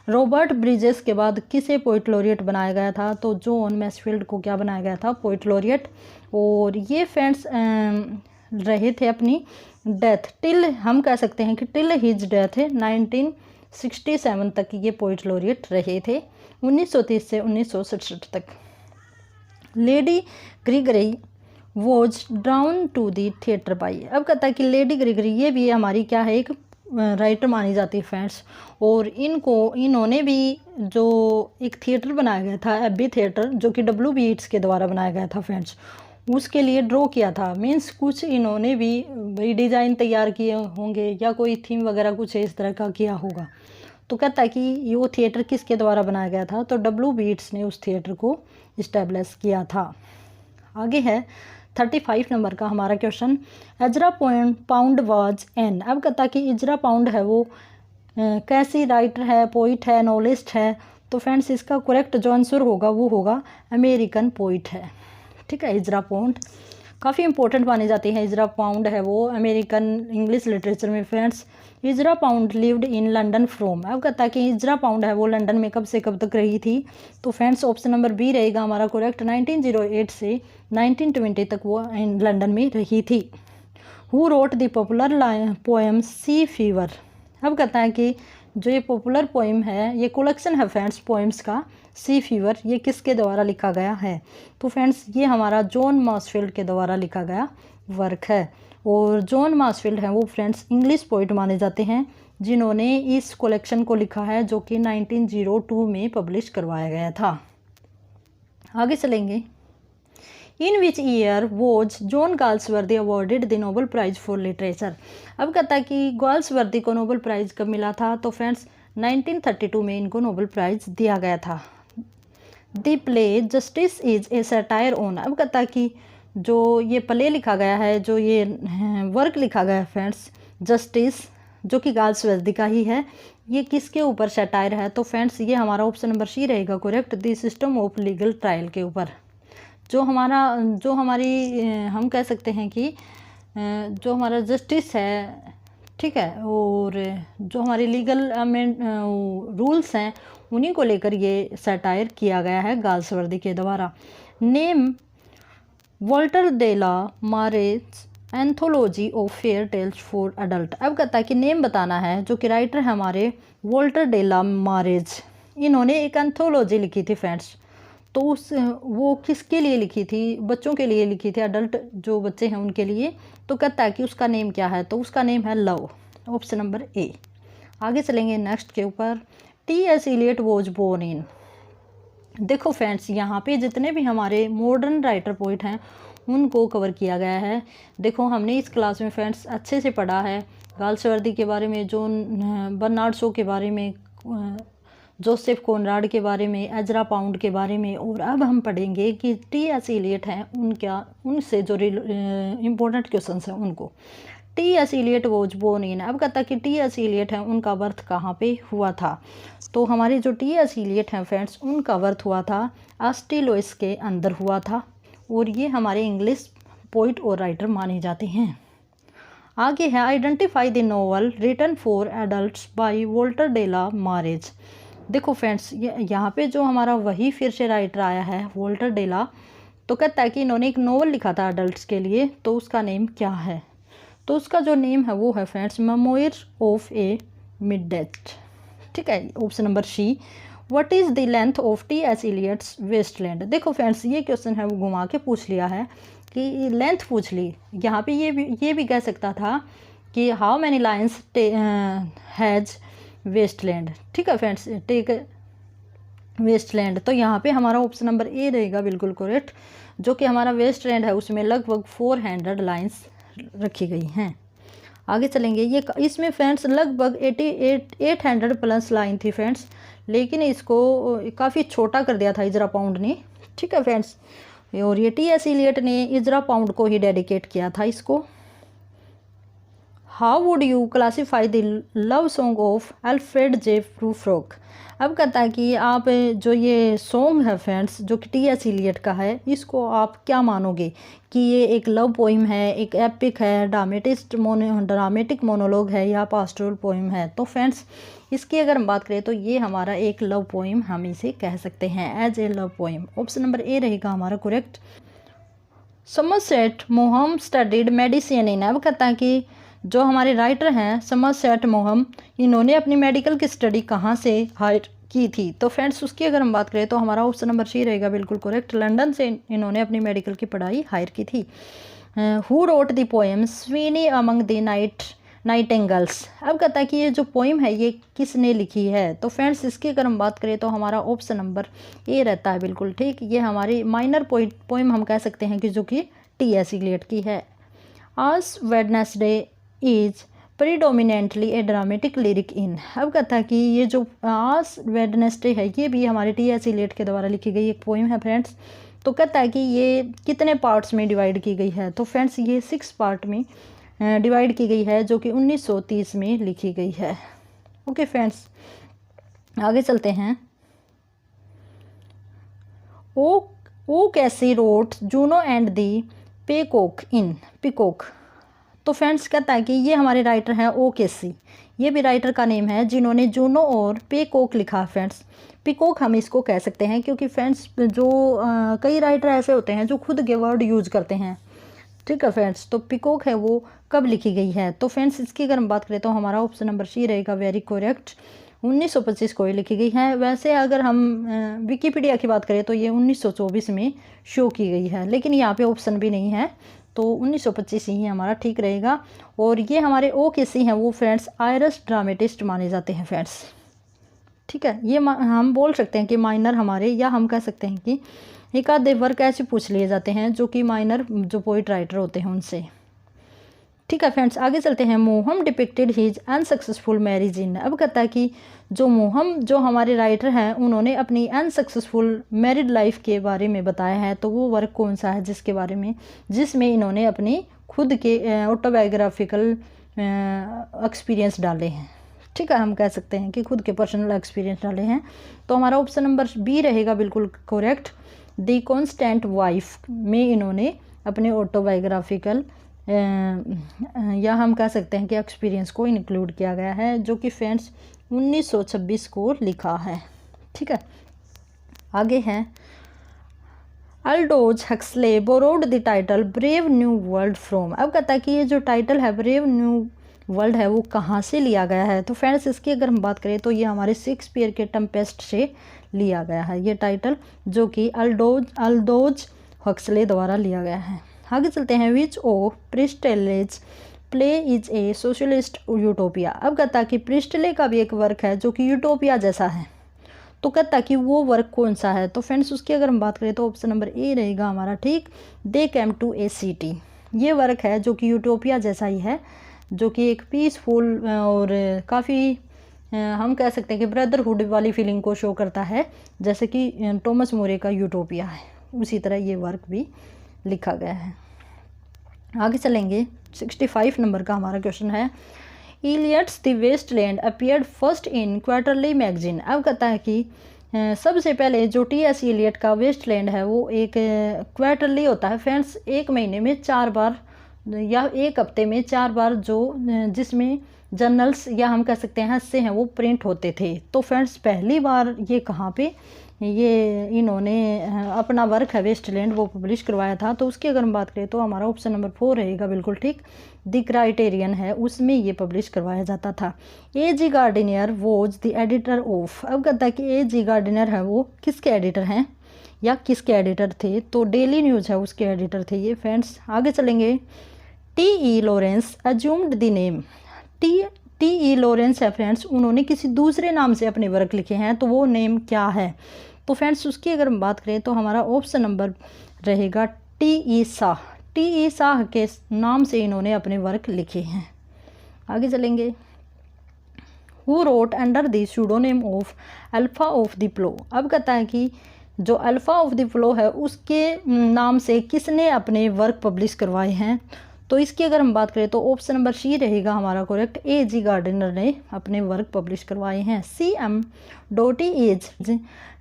रॉबर्ट ब्रिजेस के बाद किसे पोइट लॉरिएट बनाया गया था, तो जॉन मैसफील्ड को क्या बनाया गया था, पोइट लॉरिएट। और ये फ्रेंड्स रहे थे अपनी डेथ टिल, हम कह सकते हैं कि टिल हिज डेथ है 1967 तक ये पोइट लॉरिएट रहे थे, 1930 से 1967 तक। Lady Gregory was drawn to the theatre by. अब कहता है कि लेडी ग्रिगरी ये भी हमारी क्या है, एक राइटर मानी जाती है फ्रेंड्स। और इन्होंने भी जो एक थिएटर बनाया गया था एबी थिएटर, जो कि W.B. Yeats के द्वारा बनाया गया था फ्रेंड्स, उसके लिए ड्रॉ किया था। मीन्स कुछ इन्होंने भी भाई डिज़ाइन तैयार किए होंगे या कोई थीम वगैरह कुछ इस तरह का किया होगा। तो कहता है कि ये वो थिएटर किसके द्वारा बनाया गया था, तो W.B. Yeats ने उस थिएटर को इस्टेब्लिश किया था। आगे है 35 नंबर का हमारा question. Ezra pound was an. अब कहता कि इजरा पाउंड है वो कैसी राइटर है, पोइट है, नॉवेलिस्ट है, तो फ्रेंड्स इसका करेक्ट जो आंसर होगा वो होगा अमेरिकन पोइट है, ठीक है। इजरा पाउंड काफ़ी इंपॉर्टेंट मानी जाती है। इजरा पाउंड है वो अमेरिकन इंग्लिश लिटरेचर में friends. Ezra Pound lived in London from. अब कहता है कि इजरा पाउंड है वो लंदन में कब से कब तक रही थी, तो फ्रेंड्स ऑप्शन नंबर बी रहेगा हमारा करेक्ट। 1908 से 1920 तक वो लंदन में रही थी। Who wrote the popular poem Sea Fever. अब कहता है कि जो ये पॉपुलर पोएम है, ये कलेक्शन है फ्रेंड्स पोएम्स का, सी फीवर, ये किसके द्वारा लिखा गया है, तो फ्रेंड्स ये हमारा जॉन मासफील्ड के द्वारा लिखा गया वर्क है। और जॉन मासफील्ड है वो फ्रेंड्स इंग्लिश पोइट माने जाते हैं जिन्होंने इस कलेक्शन को लिखा है, जो कि 1902 में पब्लिश करवाया गया था। आगे चलेंगे। In which year was John Galsworthy awarded the Nobel prize for literature. अब कहता है कि गाल्सवर्दी को नोबेल प्राइज़ कब मिला था, तो फ्रेंड्स 1932 में इनको नोबेल प्राइज़ दिया गया था। The play justice is a satire on. अब कहता है कि जो ये प्ले लिखा गया है, जो ये वर्क लिखा गया है फ्रेंड्स जस्टिस, जो कि गाल्सवर्दी का ही है, ये किसके ऊपर सैटायर है, तो फ्रेंड्स ये हमारा ऑप्शन नंबर सी रहेगा correct. The system of legal trial के ऊपर। जो हमारी हम कह सकते हैं कि जो हमारा जस्टिस है, ठीक है, और जो हमारे लीगल रूल्स हैं उन्हीं को लेकर ये सैटायर किया गया है गाल्सवर्दी के द्वारा। Name Walter de la Mare's anthology of fairy tales for adult. अब कहता है कि नेम बताना है, जो कि राइटर है हमारे वॉल्टर डेला मारेज, इन्होंने एक एंथोलॉजी लिखी थी फ्रेंड्स। तो वो किसके लिए लिखी थी, बच्चों के लिए लिखी थी, अडल्ट जो बच्चे हैं उनके लिए। तो कहता है कि उसका नेम क्या है, तो उसका नेम है लव, ऑप्शन नंबर ए। आगे चलेंगे नेक्स्ट के ऊपर। T.S. Eliot was born in. देखो फ्रेंड्स यहाँ पे जितने भी हमारे मॉडर्न राइटर पोइट हैं उनको कवर किया गया है। देखो हमने इस क्लास में फ्रेंड्स अच्छे से पढ़ा है गाल्सवर्दी के बारे में, जॉन बर्नार्ड शॉ के बारे में, जोसेफ कॉनराड के बारे में, एजरा पाउंड के बारे में। और अब हम पढ़ेंगे कि T.S. Eliot हैं उनसे जो इम्पोर्टेंट क्वेश्चन हैं उनको। T.S. Eliot was born in. अब कहता कि T.S. Eliot हैं उनका बर्थ कहाँ पे हुआ था, तो हमारे जो T.S. Eliot हैं फ्रेंड्स उनका बर्थ हुआ था ऑस्ट्रेलिया के अंदर हुआ था। और ये हमारे इंग्लिश पोइट और राइटर माने जाते हैं। आगे है identify the novel written for adults by Walter de la Mare. देखो फ्रेंड्स यहाँ पे जो हमारा वही फिर से राइटर आया है वॉल्टर डेला, तो कहता है कि इन्होंने एक नोवेल लिखा था अडल्ट्स के लिए, तो उसका नेम क्या है, तो उसका जो नेम है वो है friends memoir of a midnight, ठीक है, option number C. What is the length of T.S. Eliot's Waste Land. देखो फ्रेंड्स ये क्वेश्चन है वो घुमा के पूछ लिया है कि लेंथ पूछ ली। यहाँ पे ये भी कह सकता था कि how many lines has Waste Land, ठीक है फ्रेंड्स, टेक वेस्टलैंड। तो यहाँ पे हमारा ऑप्शन नंबर ए रहेगा बिल्कुल करेक्ट, जो कि हमारा वेस्टलैंड है उसमें लगभग 400 लाइन्स रखी गई हैं। आगे चलेंगे। ये इसमें फ्रेंड्स लगभग 800 प्लस लाइन थी फ्रेंड्स, लेकिन इसको काफ़ी छोटा कर दिया था इजरा पाउंड ने। ठीक है फ्रेंड्स, और ये टी.एस. इलियट ने इजरा पाउंड को ही डेडिकेट किया था इसको। How would you classify the love song of Alfred J Prufrock. अब कहता है कि आप जो ये सॉन्ग है फ्रेंड्स जो कि टी.एस. इलियट का है, इसको आप क्या मानोगे कि ये एक लव पोइम है, एक एपिक है, ड्रामेटिक मोनोलॉग है या पास्टोरल पोइम है। तो फ्रेंड्स इसकी अगर हम बात करें तो ये हमारा एक लव पोइम हम इसे कह सकते हैं, as a love poem. Option number A रहेगा हमारा correct. Somerset Maugham studied medicine in. अब कहता है कि जो हमारे राइटर हैं समरसेट मोहम, इन्होंने अपनी मेडिकल की स्टडी कहाँ से हायर की थी। तो फ्रेंड्स उसकी अगर हम बात करें तो हमारा ऑप्शन नंबर सी रहेगा बिल्कुल करेक्ट। लंदन से इन्होंने अपनी मेडिकल की पढ़ाई हायर की थी। Who wrote the poem Sweeney among the nightingales. अब कहता है कि ये जो पोइम है ये किसने लिखी है। तो फ्रेंड्स इसकी अगर हम बात करें तो हमारा ऑप्शन नंबर ए रहता है बिल्कुल ठीक। ये हमारी माइनर पोइम हम कह सकते हैं कि जो कि टी.एस. इलियट की है। Ash Wednesday is predominantly a dramatic lyric in. अब कहता है कि ये जो आज वेडनेसडे है ये भी हमारे टी.एस. इलियट के द्वारा लिखी गई एक पोइम है फ्रेंड्स। तो कहता है कि ये कितने पार्ट्स में डिवाइड की गई है। तो फ्रेंड्स ये 6 पार्ट में डिवाइड की गई है जो कि 1930 में लिखी गई है। ओके फ्रेंड्स आगे चलते हैं। O'Casey wrote Juno and the paycock in peacock. तो फ्रेंड्स कहता है कि ये हमारे राइटर हैं ओ केसी, ये भी राइटर का नेम है जिन्होंने जूनो और पेकॉक लिखा। फ्रेंड्स पिकॉक हम इसको कह सकते हैं क्योंकि फ्रेंड्स जो कई राइटर ऐसे होते हैं जो खुद के वर्ड यूज करते हैं। ठीक है फ्रेंड्स, तो पिकॉक है वो कब लिखी गई है। तो फ्रेंड्स इसकी अगर हम बात करें तो हमारा ऑप्शन नंबर सी रहेगा वेरी करेक्ट। 1925 को ये लिखी गई है। वैसे अगर हम विकीपीडिया की बात करें तो ये 1924 में शो की गई है, लेकिन यहाँ पे ऑप्शन भी नहीं है, तो 1925 ही हमारा ठीक रहेगा। और ये हमारे ओ केसी हैं वो फ्रेंड्स आयरिश ड्रामेटिस्ट माने जाते हैं फ्रेंड्स। ठीक है, ये हम बोल सकते हैं कि माइनर हमारे, या हम कह सकते हैं कि एक आधे वर्क ऐसे पूछ लिए जाते हैं जो कि माइनर जो पोइट राइटर होते हैं उनसे। ठीक है फ्रेंड्स आगे चलते हैं। Maugham depicted his unsuccessful marriage in. अब कहता है कि जो मोहम जो हमारे राइटर हैं उन्होंने अपनी अनसक्सेसफुल मैरिड लाइफ के बारे में बताया है। तो वो वर्क कौन सा है जिसके बारे में, जिसमें इन्होंने अपनी खुद के ऑटोबायोग्राफिकल एक्सपीरियंस डाले हैं। ठीक है, हम कह सकते हैं कि खुद के पर्सनल एक्सपीरियंस डाले हैं। तो हमारा ऑप्शन नंबर बी रहेगा बिल्कुल करेक्ट। दी कॉन्स्टेंट वाइफ में इन्होंने अपने ऑटोबायोग्राफिकल या हम कह सकते हैं कि एक्सपीरियंस को इंक्लूड किया गया है, जो कि फ्रेंड्स 1926 को लिखा है। ठीक है, आगे हैं Aldous Huxley borrowed the title brave new world from. अब कहता है कि ये जो टाइटल है ब्रेव न्यू वर्ल्ड है वो कहाँ से लिया गया है। तो फ्रेंड्स इसकी अगर हम बात करें तो ये हमारे शेक्सपियर के टेम्पेस्ट से लिया गया है ये टाइटल, जो कि अल्डोज हक्सले द्वारा लिया गया है। आगे चलते हैं। Which of Priestley's play is a socialist utopia. अब कहता है कि प्रिस्टले का भी एक वर्क है जो कि यूटोपिया जैसा है। तो कहता है कि वो वर्क कौन सा है। तो फ्रेंड्स उसकी अगर हम बात करें तो ऑप्शन नंबर ए रहेगा हमारा ठीक। दे कैम टू ए सिटी। ये वर्क है जो कि यूटोपिया जैसा ही है, जो कि एक पीसफुल और काफ़ी हम कह सकते हैं कि ब्रदरहुड वाली फीलिंग को शो करता है, जैसे कि टॉमस मोरे का यूटोपिया है, उसी तरह ये वर्क भी लिखा गया है। आगे चलेंगे। 65 नंबर का हमारा क्वेश्चन है। Eliot's the Waste Land appeared first in quarterly magazine. अब कहता है कि सबसे पहले जो टी.एस. इलियट का वेस्टलैंड है वो एक क्वार्टरली होता है फ्रेंड्स, एक महीने में 4 बार या एक हफ्ते में 4 बार जो जिसमें जर्नल्स या हम कह सकते हैं हिस्से हैं वो प्रिंट होते थे। तो फ्रेंड्स पहली बार ये कहाँ पे ये इन्होंने अपना वर्क है वेस्टलैंड वो पब्लिश करवाया था। तो उसकी अगर हम बात करें तो हमारा ऑप्शन नंबर 4 रहेगा बिल्कुल ठीक। द क्राइटेरियन है उसमें ये पब्लिश करवाया जाता था। A G. Gardiner was the editor of. अब कहता है कि ए.जी. गार्डिनियर है वो किसके एडिटर हैं या किसके एडिटर थे। तो डेली न्यूज़ है उसके एडिटर थे ये फ्रेंड्स। आगे चलेंगे। T E. Lawrence assumed the name. T E. Lawrence है फ्रेंड्स, उन्होंने किसी दूसरे नाम से अपने वर्क लिखे हैं, तो वो नेम क्या है। तो फ्रेंड्स उसकी अगर हम बात करें तो हमारा ऑप्शन नंबर रहेगा टी.ई. शाह। टी.ई. शाह के नाम से इन्होंने अपने वर्क लिखे हैं। आगे चलेंगे। Who wrote under the pseudonym of Alpha of the plough. अब कहता है कि जो अल्फा ऑफ द प्लो है उसके नाम से किसने अपने वर्क पब्लिश करवाए हैं। तो इसकी अगर हम बात करें तो ऑप्शन नंबर सी रहेगा हमारा करेक्ट। A.G. गार्डनर ने अपने वर्क पब्लिश करवाए हैं। C.M. Doughty is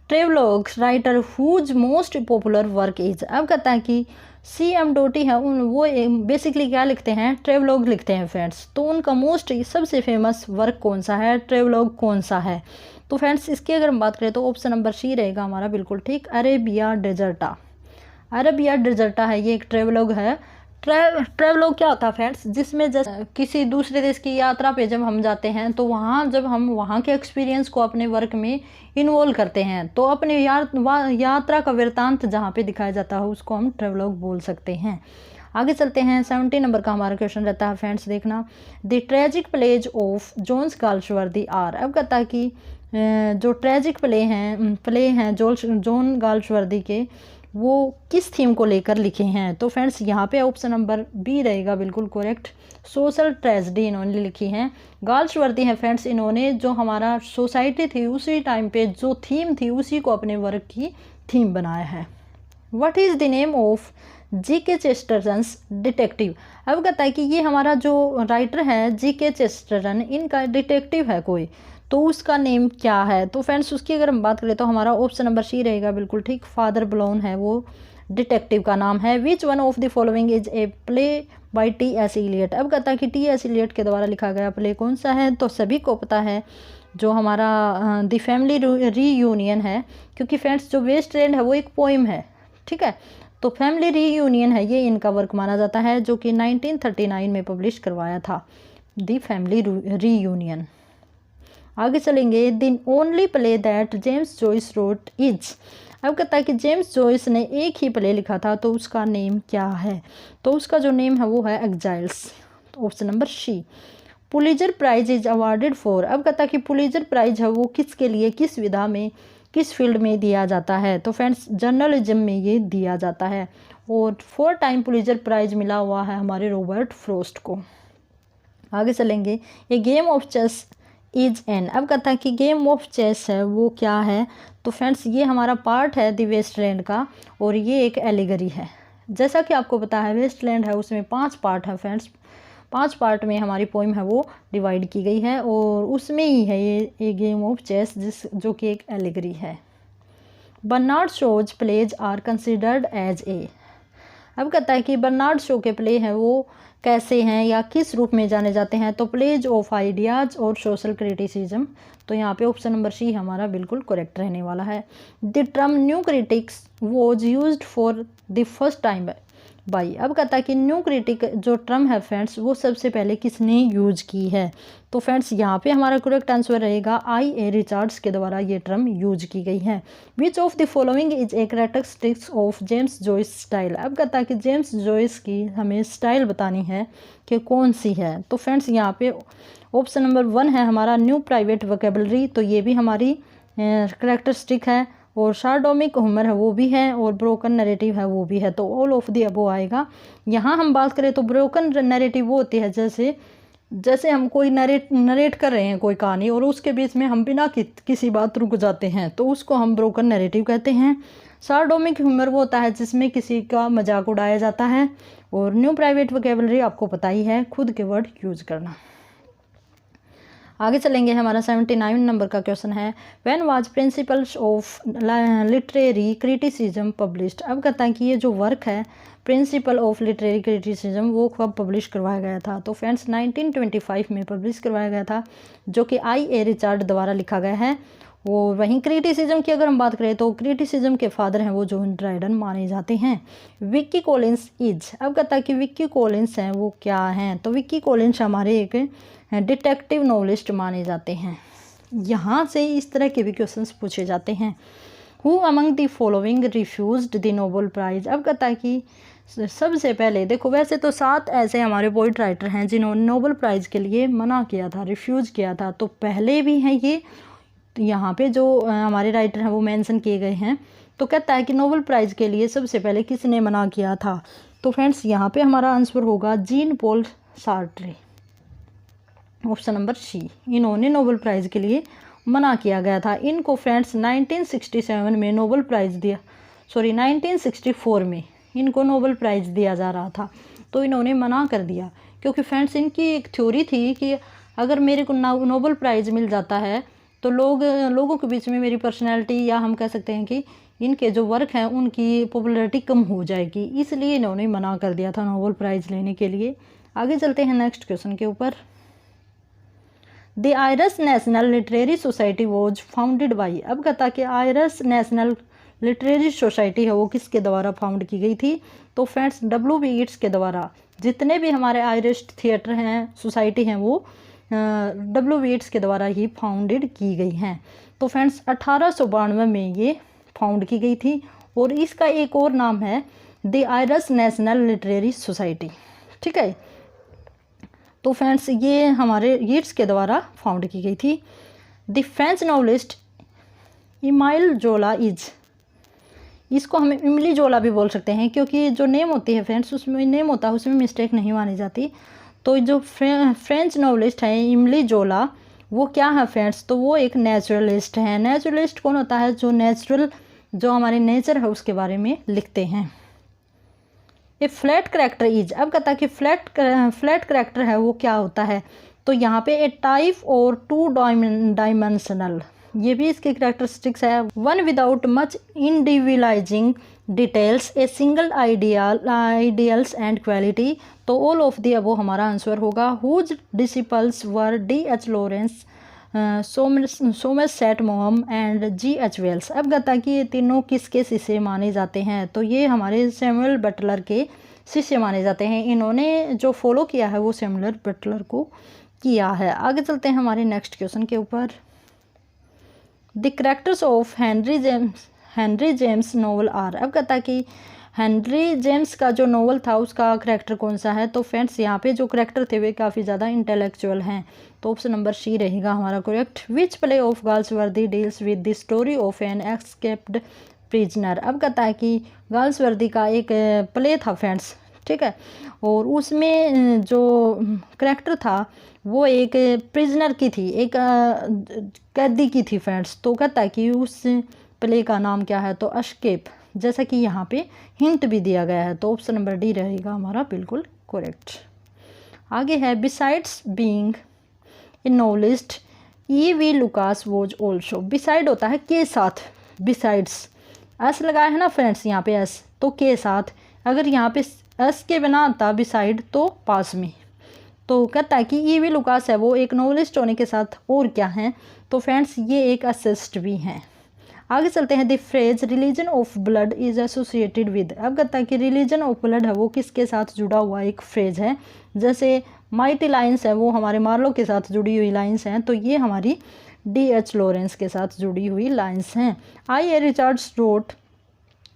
travelogue writer whose most popular work is. अब कहता है कि C.M. डोटी है वो बेसिकली क्या लिखते हैं, ट्रेवलॉग लिखते हैं फ्रेंड्स। तो उनका मोस्ट सबसे फेमस वर्क कौन सा है, ट्रेवलॉग कौन सा है। तो फ्रेंड्स इसकी अगर हम बात करें तो ऑप्शन नंबर सी रहेगा हमारा बिल्कुल ठीक, अरेबिया डेजर्टा। अरेबिया डेजर्टा है ये एक ट्रेवलॉग है। ट्रेवलॉग क्या होता है फ्रेंड्स, जिसमें जैसे किसी दूसरे देश की यात्रा पे जब हम जाते हैं तो वहाँ जब हम वहाँ के एक्सपीरियंस को अपने वर्क में इन्वॉल्व करते हैं तो अपने यात्रा का वृत्तांत जहाँ पे दिखाया जाता है उसको हम ट्रेवलॉग बोल सकते हैं। आगे चलते हैं। 70 नंबर का हमारा क्वेश्चन रहता है फ्रेंड्स, देखना। The tragic plays of Jones Galsworthy are. अब कहता है कि जो ट्रेजिक प्ले हैं जॉन गाल्सवर्दी के, वो किस थीम को लेकर लिखे हैं। तो फ्रेंड्स यहाँ पे ऑप्शन नंबर बी रहेगा बिल्कुल करेक्ट, सोशल ट्रेजेडी इन्होंने लिखी है। गाल्सवर्दी हैं फ्रेंड्स, इन्होंने जो हमारा सोसाइटी थी उसी टाइम पे जो थीम थी उसी को अपने वर्क की थीम बनाया है। What is the name of G.K. Chesterton's detective. अब कहता है कि ये हमारा जो राइटर है G.K. चेस्टरटन, इनका डिटेक्टिव है कोई, तो उसका नेम क्या है। तो फ्रेंड्स उसकी अगर हम बात करें तो हमारा ऑप्शन नंबर सी रहेगा बिल्कुल ठीक, फादर ब्राउन है वो डिटेक्टिव का नाम है। Which one of the following is a play by T.S. Eliot. अब कहता है कि T.S. इलियट के द्वारा लिखा गया प्ले कौन सा है। तो सभी को पता है जो हमारा द फैमिली रीयूनियन है, क्योंकि फ्रेंड्स जो वेस्टलैंड है वो एक पोइम है, ठीक है। तो फैमिली रीयूनियन है ये इनका वर्क माना जाता है, जो कि 1939 में पब्लिश करवाया था, द फैमिली रीयूनियन। आगे चलेंगे। The only play that James Joyce wrote is. अब कहता है कि जेम्स जॉयस ने एक ही प्ले लिखा था, तो उसका नेम क्या है। तो उसका जो नेम है वो है exiles, option number C. Pulitzer prize is awarded for. अब कहता है कि पुलिजर प्राइज है वो किसके लिए, किस विधा में, किस फील्ड में दिया जाता है। तो फ्रेंड्स जर्नलिज्म में ये दिया जाता है, और 4 टाइम पुलिजर प्राइज मिला हुआ है हमारे रॉबर्ट फ्रॉस्ट को। आगे चलेंगे। ये game of chess is an. अब कहता है कि गेम ऑफ चेस है वो क्या है। तो फ्रेंड्स ये हमारा पार्ट है द वेस्टलैंड का, और ये एक एलिगरी है। जैसा कि आपको पता है वेस्टलैंड है उसमें 5 पार्ट है फ्रेंड्स, 5 पार्ट में हमारी पोइम है वो डिवाइड की गई है, और उसमें ही है ये गेम ऑफ चेस जो कि एक एलिगरी है। Bernard Shaw's plays are considered as a. अब कहता है कि बर्नार्ड शो के प्ले हैं वो कैसे हैं या किस रूप में जाने जाते हैं। तो प्लेज ऑफ आइडियाज़ और सोशल क्रिटिसिज्म। तो यहाँ पे ऑप्शन नंबर सी हमारा बिल्कुल करेक्ट रहने वाला है। The term new critics was used for the first time by. अब कहता है कि न्यू क्रिटिक जो टर्म है फ्रेंड्स वो सबसे पहले किसने यूज की है। तो फ्रेंड्स यहाँ पे हमारा करेक्ट आंसर रहेगा I.A. रिचर्ड्स के द्वारा ये टर्म यूज की गई है। Which of the following is a characteristics of James Joyce style. अब कहता है कि जेम्स जॉयस की हमें स्टाइल बतानी है कि कौन सी है। तो फ्रेंड्स यहाँ पे ऑप्शन नंबर 1 है हमारा न्यू प्राइवेट वोकेबलरी, तो ये भी हमारी कैरेक्टरिस्टिक है, और शार्डोमिक ह्यूमर है वो भी है, और ब्रोकन नैरेटिव है वो भी है। तो ऑल ऑफ दी अबो आएगा। यहाँ हम बात करें तो ब्रोकन नैरेटिव वो होती है जैसे हम कोई नरेट कर रहे हैं कोई कहानी और उसके बीच में हम बिना किसी बात रुक जाते हैं, तो उसको हम ब्रोकन नैरेटिव कहते हैं। शार्डोमिक ह्यूमर वो होता है जिसमें किसी का मजाक उड़ाया जाता है, और न्यू प्राइवेट वोकेबलरी आपको पता ही है, खुद के वर्ड यूज करना। आगे चलेंगे। हमारा 79 नंबर का क्वेश्चन है when was principles of literary criticism published. अब कहता है कि ये जो वर्क है प्रिंसिपल ऑफ लिटरेरी क्रिटिसिज्म वो कब पब्लिश करवाया गया था। तो फ्रेंड्स 1925 में पब्लिश करवाया गया था, जो कि I.A. रिचर्ड द्वारा लिखा गया है। और वहीं क्रिटिसिज्म की अगर हम बात करें तो क्रिटिसिज्म के फादर हैं वो जॉन ड्राइडन माने जाते हैं। Vicky Collins is. अब कहता है कि विक्की कॉलिंस हैं वो क्या हैं। तो विक्की कॉलिंस हमारे एक डिटेक्टिव नॉवेलिस्ट माने जाते हैं। यहाँ से इस तरह के भी क्वेश्चंस पूछे जाते हैं। Who among the following refused the Nobel price. अब कहता है कि सबसे पहले देखो, वैसे तो 7 ऐसे हमारे पोइट राइटर हैं जिन्होंने नोबेल प्राइज़ के लिए मना किया था, रिफ्यूज़ किया था। तो पहले भी हैं ये, यहाँ पे जो हमारे राइटर हैं वो मेंशन किए गए हैं। तो कहता है कि नोबेल प्राइज़ के लिए सबसे पहले किसने मना किया था। तो फ्रेंड्स यहाँ पे हमारा आंसर होगा Jean Paul Sartre. Option number C, इन्होंने नोबेल प्राइज़ के लिए मना किया गया था। इनको फ्रेंड्स 1967 में नोबेल प्राइज़ 1964 में इनको नोबेल प्राइज़ दिया जा रहा था, तो इन्होंने मना कर दिया, क्योंकि फ्रेंड्स इनकी एक थ्योरी थी कि अगर मेरे को नोबेल प्राइज़ मिल जाता है तो लोगों के बीच में मेरी पर्सनैलिटी, या हम कह सकते हैं कि इनके जो वर्क हैं उनकी पॉपुलैरिटी कम हो जाएगी, इसलिए इन्होंने मना कर दिया था नोबेल प्राइज़ लेने के लिए। आगे चलते हैं नेक्स्ट क्वेश्चन के ऊपर। The Irish national literary society was founded by. अब कहता कि आयरिश नेशनल लिटरेरी सोसाइटी है वो किसके द्वारा फाउंड की गई थी? तो फ्रेंड्स W.B. येट्स के द्वारा। जितने भी हमारे आयरिश थिएटर हैं, सोसाइटी हैं, वो W.B. येट्स के द्वारा ही फाउंडेड की गई हैं। तो फ्रेंड्स 1892 में ये फाउंड की गई थी, और इसका एक और नाम है the Irish national literary society. ठीक है, तो फ्रेंड्स ये हमारे येट्स के द्वारा फाउंड की गई थी। द फ्रेंच नॉवलिस्ट इमाइल जोला इज, इसको हम इमली जोला भी बोल सकते हैं, क्योंकि जो नेम होती है फ्रेंड्स, उसमें नेम होता है उसमें मिस्टेक नहीं मानी जाती। तो जो फ्रेंच नॉवलिस्ट है इमली जोला, वो क्या है फ्रेंड्स? तो वो एक नेचुरलिस्ट है। नेचुरलिस्ट कौन होता है? जो नेचुरल, जो हमारे नेचर है उसके बारे में लिखते हैं। ए फ्लैट करेक्टर इज, अब कहता है कि फ्लैट करेक्टर है वो क्या होता है? तो यहाँ पे ए टाइप और 2 डायमेंशनल, ये भी इसके करेक्टरिस्टिक्स है। One without much individualizing details, a single ideals and quality. तो ऑल ऑफ दी अबो हमारा आंसर होगा। Whose disciples were D.H. Lawrence, Somerset Maugham and G.H. Wells. अब कहता कि ये तीनों किसके शिष्य माने जाते हैं? तो ये हमारे सैमुअल बटलर के शिष्य माने जाते हैं। इन्होंने जो फॉलो किया है वो सैमुअल बटलर को किया है। आगे चलते हैं हमारे नेक्स्ट क्वेश्चन के ऊपर। The characters of Henry James novel are. अब कहता है कि हेनरी जेम्स का जो नोवेल था उसका करैक्टर कौन सा है? तो फ्रेंड्स यहाँ पे जो करैक्टर थे वे काफ़ी ज़्यादा इंटेलेक्चुअल हैं, तो ऑप्शन नंबर सी रहेगा हमारा correct. Which play of Galsworthy deals with the story of an escaped prisoner. अब कहता है कि गाल्सवर्दी का एक प्ले था फ्रेंड्स, ठीक है, और उसमें जो करैक्टर था वो एक प्रिजनर की थी, एक कैदी की थी फ्रेंड्स। तो कहता है कि उस प्ले का नाम क्या है? तो एस्केप, जैसा कि यहाँ पे हिंट भी दिया गया है, तो ऑप्शन नंबर डी रहेगा हमारा बिल्कुल करेक्ट। आगे है besides being a novelist E.V. Lucas was also. Beside होता है के साथ, बिसाइड्स एस लगाया है ना फ्रेंड्स यहाँ पे एस, तो के साथ। अगर यहाँ पे एस के बिना आता बिसाइड तो पास में। तो कहता है कि E.V. लुकास है वो एक नॉवलिस्ट होने के साथ और क्या है? तो फ्रेंड्स ये एक असिस्ट भी हैं। आगे चलते हैं। The phrase religion of blood is associated with. अब कहता है कि रिलीजन ऑफ ब्लड है वो किसके साथ जुड़ा हुआ एक फ्रेज है? जैसे माइटी लाइन्स है वो हमारे मार्लो के साथ जुड़ी हुई लाइन्स हैं, तो ये हमारी D.H. लॉरेंस के साथ जुड़ी हुई लाइन्स हैं। I.A. Richards wrote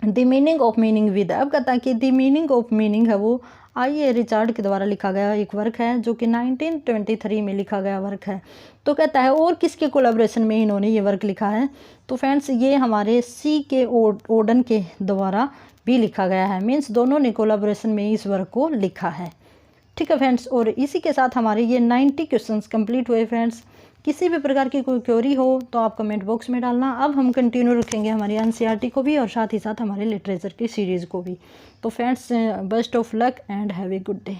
the meaning of meaning with. अब कहता है कि द मीनिंग ऑफ मीनिंग है वो I.A. रिचर्ड के द्वारा लिखा गया एक वर्क है, जो कि 1923 में लिखा गया वर्क है। तो कहता है और किसके कोलैबोरेशन में इन्होंने ये वर्क लिखा है? तो फ्रेंड्स ये हमारे C.K. ओडन के द्वारा भी लिखा गया है, मीन्स दोनों ने कोलैबोरेशन में इस वर्क को लिखा है। ठीक है फ्रेंड्स, और इसी के साथ हमारे ये 90 क्वेश्चंस कंप्लीट हुए फ्रेंड्स। किसी भी प्रकार की कोई क्वेरी हो तो आप कमेंट बॉक्स में डालना। अब हम कंटिन्यू रखेंगे हमारी NCERT को भी और साथ ही साथ हमारे लिटरेचर की सीरीज़ को भी। तो friends best of luck and have a good day.